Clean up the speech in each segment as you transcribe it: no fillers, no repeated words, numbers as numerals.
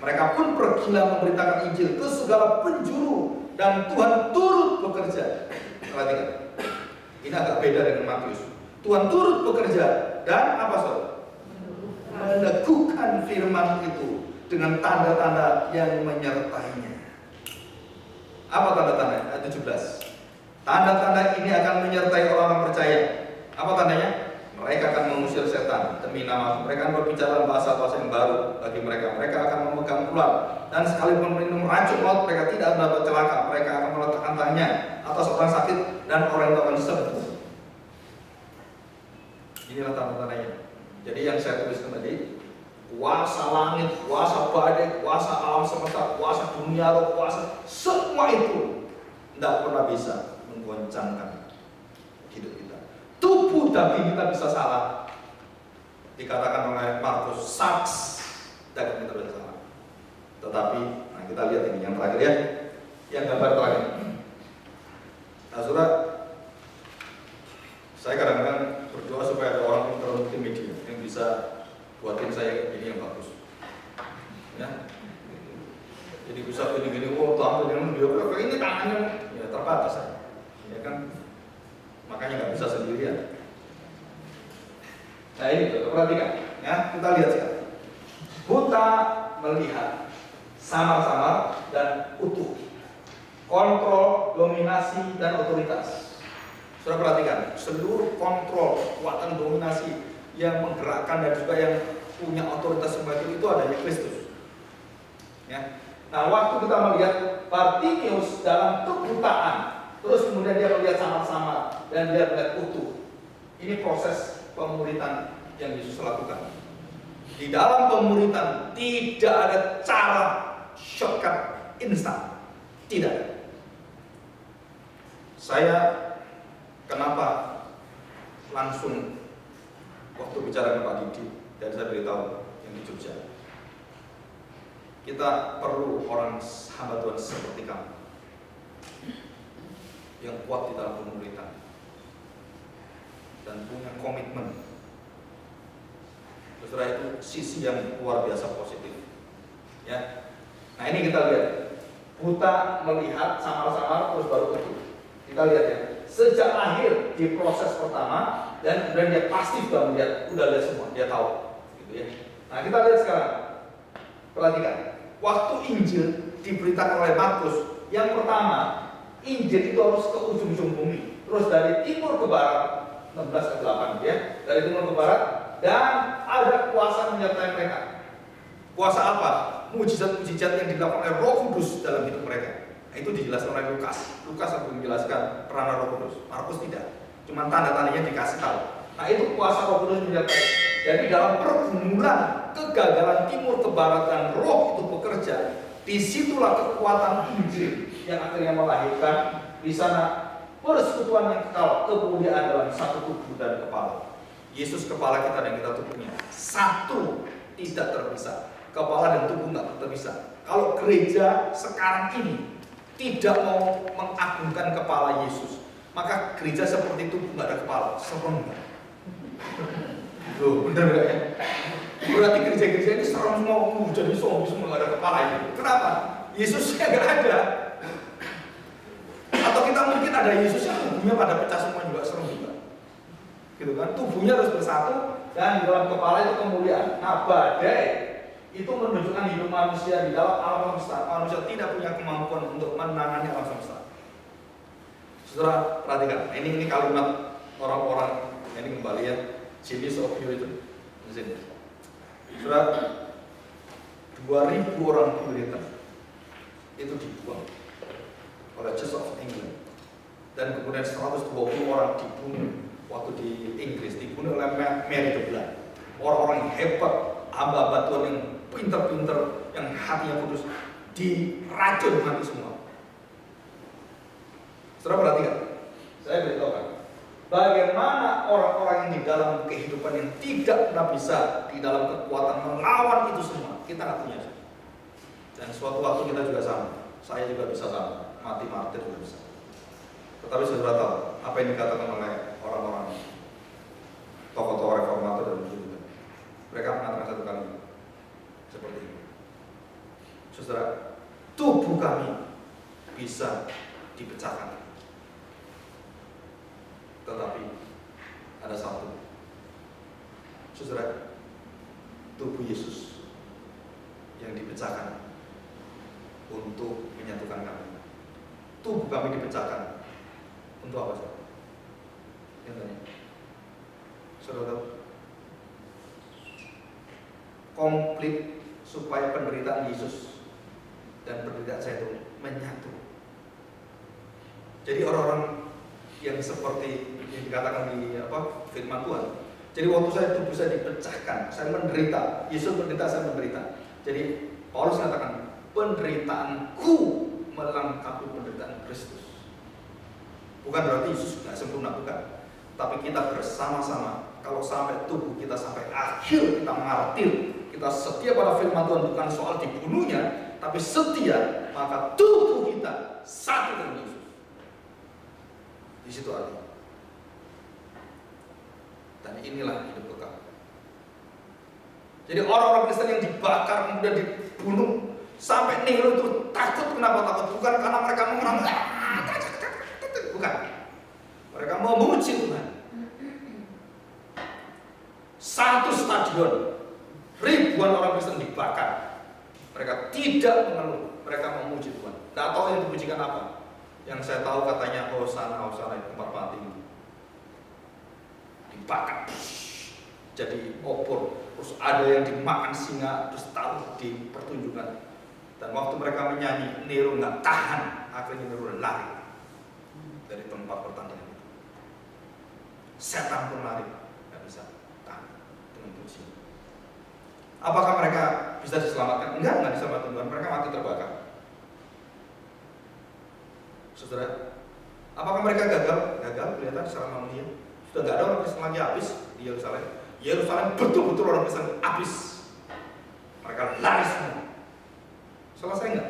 Mereka pun pergilah memberitakan Injil ke segala penjuru dan Tuhan turut bekerja. Perhatikan, ini agak beda dengan Matius. Tuhan turut bekerja dan apa saudara? Meneguhkan firman itu dengan tanda-tanda yang menyertainya. Apa tanda-tanda? Ayat 17. Tanda-tanda ini akan menyertai orang-orang percaya. Apa tandanya? Mereka akan mengusir setan demi nama. Mereka akan berbicara bahasa-bahasa yang baru bagi mereka. Mereka akan memegang ular dan sekalipun minum racun maut mereka tidak dapat celaka. Mereka akan meletakkan tangannya atas orang sakit dan orang itu akan sembuh. Inilah tanda-tandanya. Jadi yang saya tuliskan tadi, kuasa langit, kuasa badai, kuasa alam semesta, kuasa dunia roh, kuasa semua itu tidak pernah bisa menggoncangkan hidup kita. Tubuh daging kita bisa salah, dikatakan oleh Markus, saks daging kita bisa salah. Tetapi, nah kita lihat ini yang terakhir ya, yang gambar terakhir. Nah, saudara, saya kadang-kadang berdoa supaya ada orang pintar multimedia yang bisa buatin saya ini yang bagus. Ya, jadi bisa gini-gini, oh tampil dengan dia, ini tangannya ya terbatas ya kan, makanya nggak bisa sendirian. Nah ini tuh, perhatikan ya, kita lihat sekarang. Buta melihat samar-samar dan utuh, kontrol, dominasi dan otoritas. Sudah perhatikan, seluruh kontrol, kekuatan dominasi yang menggerakkan dan juga yang punya otoritas semacam itu adanya Kristus. Ya. Nah, waktu kita melihat Bartimius dalam kebutaan, terus kemudian dia melihat samar-samar dan dia melihat utuh. Ini proses pemuritan yang Yesus lakukan. Di dalam pemuritan tidak ada cara shortcut instan, tidak. Saya kenapa langsung waktu bicara dengan Pak Didi dan saya beritahu yang di Jogja, kita perlu orang hamba Tuhan seperti kamu yang kuat di dalam pemuritan dan punya komitmen. Setelah itu sisi yang luar biasa positif. Ya, nah ini kita lihat, buta melihat samar-samar terus baru utuh. Kita lihat ya, sejak lahir di proses pertama dan kemudian dia pasti sudah melihat, udah lihat semua, dia tahu, gitu ya. Nah kita lihat sekarang, perhatikan, waktu Injil diberitakan oleh Markus, yang pertama, Injil itu harus ke ujung-ujung bumi, terus dari timur ke barat, 16 ke 8 ya, dari timur ke barat, dan ada kuasa menyertai mereka. Kuasa apa? Mujizat-mujizat yang dilakukan oleh Roh Kudus dalam hidup mereka. Nah, itu dijelaskan oleh Lukas. Lukas akan menjelaskan peranan Roh Kudus. Markus tidak. Cuma tanda-tandanya dikasih tahu. Nah, itu kuasa Roh Kudus menyertai. Jadi dalam pergumulan kegagalan timur ke barat dan Roh itu bekerja, disitulah kekuatan Injil yang akhirnya melahirkan di sana persekutuan yang kekal, kemuliaan dalam satu tubuh dan kepala. Yesus kepala kita dan kita tubuhnya satu, tidak terpisah. Kepala dan tubuh nggak terpisah. Kalau gereja sekarang ini tidak mau mengagungkan kepala Yesus, maka gereja seperti tubuh nggak ada kepala, serem nggak? Loh, bener nggak ya? Berarti gereja-gereja ini serem semua, jadi zombie semua nggak ada kepala itu. Kenapa? Yesusnya nggak ada. Atau kita mungkin ada Yesusnya, tubuhnya pada pecah semua juga, serem juga. Gitu kan? Tubuhnya harus bersatu dan di dalam kepala itu kemuliaan. Nah, badai itu menunjukkan hidup manusia di dalam alam semesta. Manusia tidak punya kemampuan untuk menangani alam semesta. Saudara perhatikan, ini kalimat orang-orang ini kembali ya, genius of you itu. Saudara, 2000 orang Puritan itu dibuang oleh Church of England, dan kemudian 120 orang dibunuh waktu di Inggris, dibunuh oleh Mary the Blood. Orang-orang yang hebat, hamba-hamba Tuhan yang pinter-pinter, yang hatinya kudus, diracun mati semua. Saudara perhatikan, saya beritahukan bagaimana orang-orang yang di dalam kehidupan yang tidak pernah bisa di dalam kekuatan melawan itu semua, kita nggak punya. Dan suatu waktu kita juga sama, saya juga bisa sama, mati martir juga bisa. Tetapi saudara tahu apa yang dikatakan oleh orang-orang tokoh-tokoh reformator dan begitu. Mereka mengatakan satu kalimat seperti ini: Saudara, tubuh kami bisa dipecahkan. Tetapi ada satu. Saudara, tubuh Yesus yang dipecahkan untuk menyatukan kami. Tubuh kami dipecahkan untuk apa, saudara? Yang tanya. Saudara tahu? Komplit supaya penderitaan Yesus dan penderitaan saya itu menyatu. Jadi orang-orang yang seperti yang dikatakan di firman Tuhan. Jadi waktu saya tubuh saya dipecahkan, saya menderita, Yesus menderita, saya menderita. Jadi Paulus mengatakan penderitaanku melengkapi penderitaan Kristus. Bukan berarti Yesus tidak sempurna, bukan. Tapi kita bersama-sama, kalau sampai tubuh kita sampai akhir kita martir, kita setia pada firman Tuhan, bukan soal dibunuhnya, tapi setia, maka tubuh kita satu dengan Yesus. Di situ artinya. Dan inilah hidup kekal. Jadi orang-orang Kristen yang dibakar kemudian dibunuh sampai Nero itu takut. Kenapa takut? Bukan karena mereka mengenang, bukan. Mereka memuji Tuhan. Satu stadion, ribuan orang Kristen dibakar. Mereka tidak mengeluh, mereka memuji Tuhan. Tidak tahu yang dipujikan apa. Yang saya tahu katanya Hosana, Hosana itu tempat mati. Dibakar, jadi opor. Terus ada yang dimakan singa, terus tahu dipertunjukkan. Dan waktu mereka menyanyi, Nero nggak tahan, akhirnya Nero lari dari tempat pertandingan itu. Setan pun lari, nggak bisa tahan dengan puji. Apakah mereka bisa diselamatkan? Enggak diselamatkan Tuhan. Mereka mati terbakar. Saudara, apakah mereka gagal? Gagal kelihatan secara manusia. Sudah nggak ada orang Kristen lagi habis di Yerusalem. Yerusalem betul-betul orang Kristen habis. Mereka lari semua. Selesai nggak?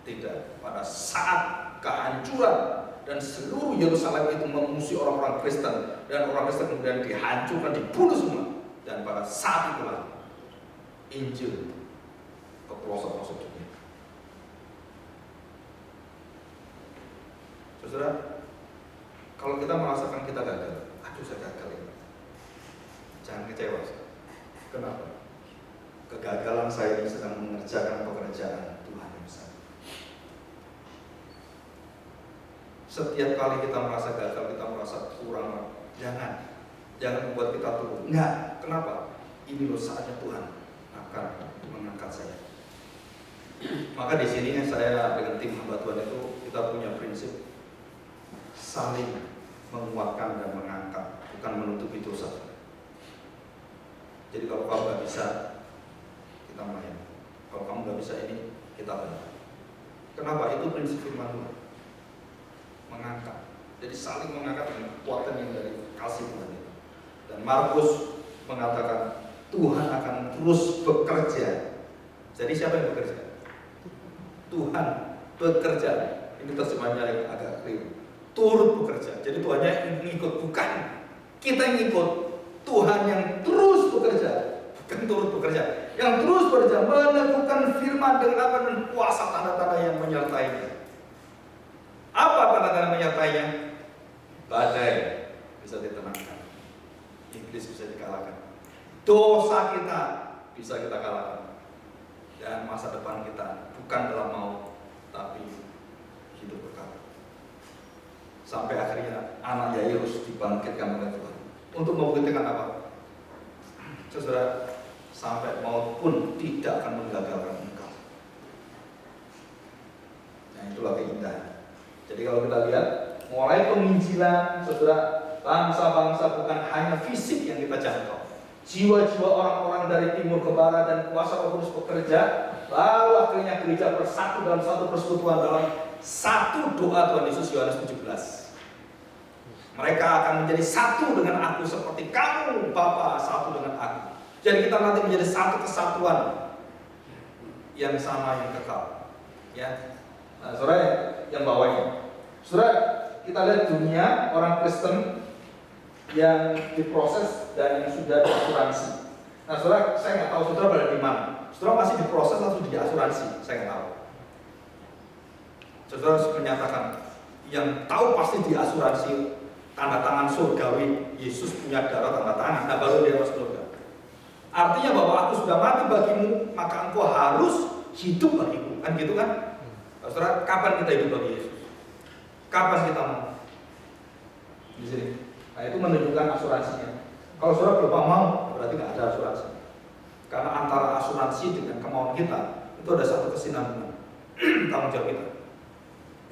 Tidak. Pada saat kehancuran dan seluruh Yerusalem itu memusuhi orang-orang Kristen, dan orang Kristen kemudian dihancurkan, dibunuh semua. Dan pada saat itulah Injil ke pelosok-pelosok dunia. Saudara, kalau kita merasakan kita gagal, aduh saya gagal ini, jangan kecewa. Kenapa? Kegagalan saya ini sedang mengerjakan pekerjaan Tuhan yang besar. Setiap kali kita merasa gagal, kita merasa kurang, jangan membuat kita turun. Enggak, kenapa? Ini loh saatnya Tuhan akan mengangkat saya. Maka di sini saya dengan tim hamba Tuhan itu kita punya prinsip saling menguatkan dan mengangkat, bukan menutupi dosa. Jadi kalau kamu nggak bisa, kita melayani. Kalau kamu nggak bisa ini, kita bantu. Kenapa? Itu prinsip firman Tuhan. Mengangkat. Jadi saling mengangkat dengan kekuatan yang dari kasih Tuhan itu. Dan Markus mengatakan Tuhan akan terus bekerja. Jadi siapa yang bekerja? Tuhan bekerja. Ini terjemahannya yang agak keliru. Turut bekerja. Jadi Tuhannya yang ngikut, bukan kita yang ngikut. Tuhan yang terus bekerja, bukan turut bekerja. Yang terus bekerja melakukan firman dengan apa? Dan kuasa tanda-tanda yang menyertainya. Apa tanda-tanda menyertainya? Badai bisa ditenangkan, iblis bisa dikalahkan, dosa kita bisa kita kalahkan, dan masa depan kita bukan dalam maut tapi hidup kekal. Sampai akhirnya anak Yairus dibangkitkan oleh Tuhan. Untuk membuktikan apa? Saudara, sampai maut pun tidak akan menggagalkan engkau. Nah, itulah keindahan. Jadi kalau kita lihat, mulai penginjilan, saudara, bangsa-bangsa bukan hanya fisik yang kita jangkau. Jiwa-jiwa orang-orang dari timur ke barat dan kuasa Roh Kudus bekerja, lalu akhirnya gereja bersatu dalam satu persekutuan dalam satu doa Tuhan Yesus, Yohanes 17. Mereka akan menjadi satu dengan aku seperti kamu Bapa satu dengan aku. Jadi kita nanti menjadi satu kesatuan yang sama, yang kekal. Ya, nah, saudara yang bawahnya, saudara, kita lihat dunia orang Kristen yang diproses dan yang sudah diasuransi. Nah, saudara, saya nggak tahu saudara berada di mana. saudara masih diproses atau di asuransi? Saya nggak tahu. Saudara harus menyatakan, yang tahu pasti di asuransi, tanda tangan surgawi, Yesus punya darah tanda tangan, nah baru dia masuk surga. Artinya bahwa aku sudah mati bagimu, maka engkau harus hidup bagiku, kan gitu kan? Saudara, kapan kita hidup bagi Yesus? Kapan kita mau? Di sini. Nah itu menunjukkan asuransinya. Kalau saudara belum mau, berarti nggak ada asuransi. Karena antara asuransi dengan kemauan kita itu ada satu kesinambungan. Tanggung jawab kita.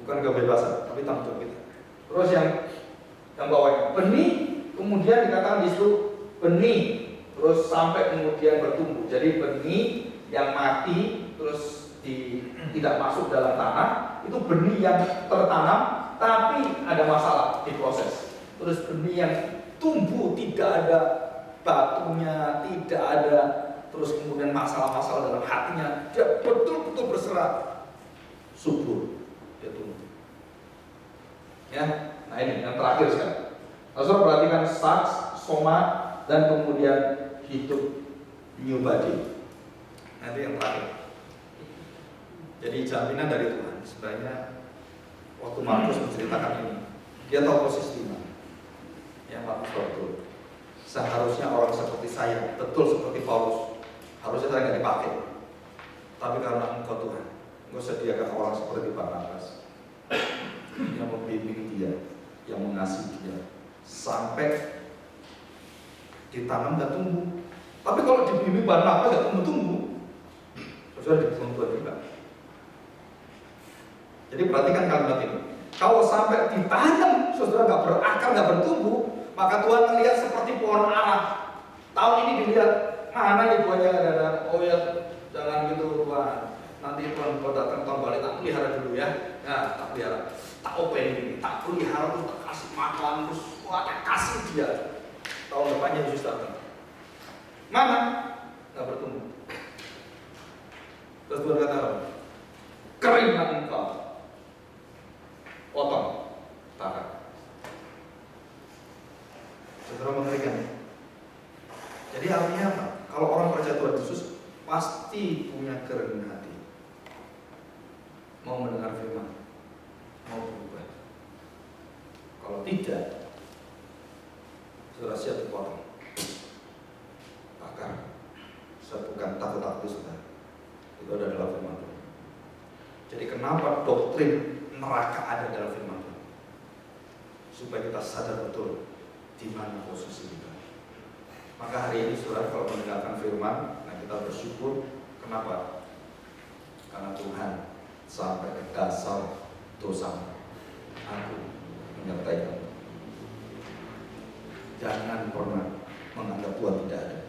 Bukan kebebasan, tapi tanggung jawab kita. Terus yang bawahnya benih, kemudian dikatakan di situ benih, terus sampai kemudian bertumbuh. Jadi benih yang mati terus tidak masuk dalam tanah, itu benih yang tertanam tapi ada masalah di proses. Terus benih yang tumbuh tidak ada batunya, tidak ada terus kemudian masalah-masalah dalam hatinya, dia betul-betul berserah, subur. Ya, nah ini yang terakhir sekarang. Saudara perhatikan saks, soma, dan kemudian hidup new body. Nanti yang terakhir. Jadi jaminan dari Tuhan. Sebenarnya waktu Markus menceritakan ini, dia tahu posisi di mana. Ya, Markus betul. Seharusnya orang seperti saya, betul seperti Paulus, harusnya saya nggak dipakai. Tapi karena Engkau Tuhan, Engkau sediakan orang seperti Barnabas yang membimbing dia, yang mengasihi dia, sampai ditanam dan tumbuh. Tapi kalau dibimbing Barnabas nggak tumbuh-tumbuh, saudara dibuang Tuhan juga. Jadi perhatikan kalimat ini. Kalau sampai ditanam, saudara nggak berakar, nggak bertumbuh, maka Tuhan melihat seperti pohon ara. Tahun ini dilihat, mana nih buahnya ada? Oh ya, jangan gitu Tuhan. Nanti Tuhan kalau datang tahun balik, tak pelihara dulu ya. Nah, tak pelihara. Tak open ini, tak pelihara tuh, tak kasih makan, terus tak kasih dia. Tahun depannya Yesus datang. Mana? Nggak bertumbuh. Terus Tuhan kata, keringlah engkau, potong, bakar. Saudara mengerikan. Jadi artinya apa? Kalau orang percaya Tuhan Yesus pasti punya kerendahan hati, mau mendengar firman, mau berubah. Kalau tidak, saudara siap dipotong, bakar. Saya bukan takut-takut saudara. Itu ada dalam firman Tuhan. Jadi kenapa doktrin neraka ada dalam firman Tuhan? Supaya kita sadar betul di mana posisi kita. Maka hari ini saudara kalau mendengarkan firman, nah kita bersyukur. Kenapa? Karena Tuhan sampai ke dasar dosa. Aku menyertai kamu. Jangan pernah menganggap Tuhan tidak ada.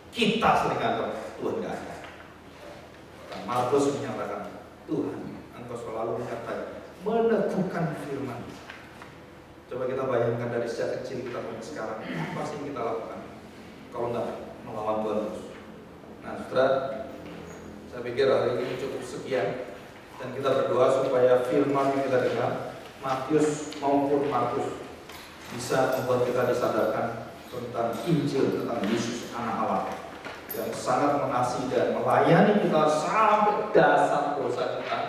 Kita sering anggap Tuhan tidak ada. Dan Markus menyatakan, Tuhan, Engkau selalu menyertai, meneguhkan firman. Coba kita bayangkan dari sejak kecil kita sampai sekarang, apa sih yang kita lakukan kalau nggak melawan Tuhan terus? Nah, saudara, saya pikir hari ini cukup sekian dan kita berdoa supaya firman yang kita dengar, Matius maupun Markus, bisa membuat kita disadarkan tentang Injil, tentang Yesus Anak Allah yang sangat mengasihi dan melayani kita sampai dasar dosa kita,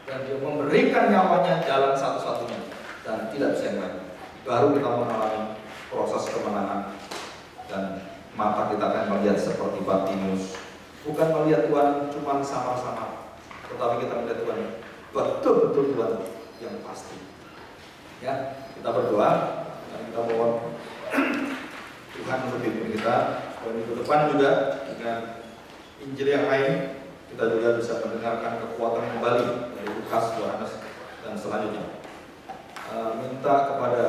dan dia memberikan nyawanya jalan satu-satunya dan tidak bisa yang lain. Baru kita mengalami proses kemenangan dan mata kita akan melihat seperti Bartimeus, bukan melihat Tuhan cuma sama-sama, tetapi kita melihat Tuhan betul-betul Tuhan yang pasti. Ya, kita berdoa dan kita mohon Tuhan untuk bimbing kita. Dan minggu depan juga dengan Injil yang lain kita juga bisa mendengarkan kekuatan kembali dari Lukas, Yohanes dan selanjutnya. Minta kepada